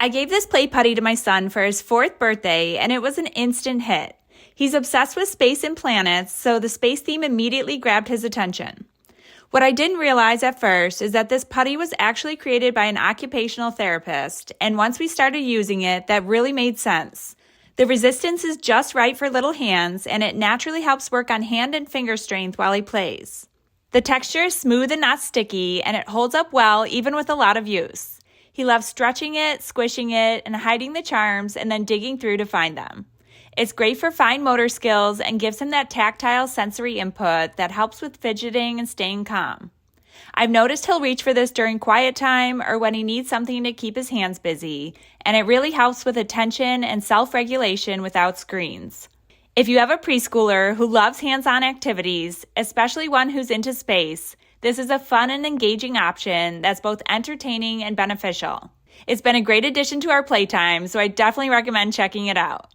I gave this play putty to my son for his 4th birthday, and it was an instant hit. He's obsessed with space and planets, so the space theme immediately grabbed his attention. What I didn't realize at first is that this putty was actually created by an occupational therapist, and once we started using it, that really made sense. The resistance is just right for little hands, and it naturally helps work on hand and finger strength while he plays. The texture is smooth and not sticky, and it holds up well even with a lot of use. He loves stretching it, squishing it, and hiding the charms and then digging through to find them. It's great for fine motor skills and gives him that tactile sensory input that helps with fidgeting and staying calm. I've noticed he'll reach for this during quiet time or when he needs something to keep his hands busy, and it really helps with attention and self-regulation without screens. If you have a preschooler who loves hands-on activities, especially one who's into space, this is a fun and engaging option that's both entertaining and beneficial. It's been a great addition to our playtime, so I definitely recommend checking it out.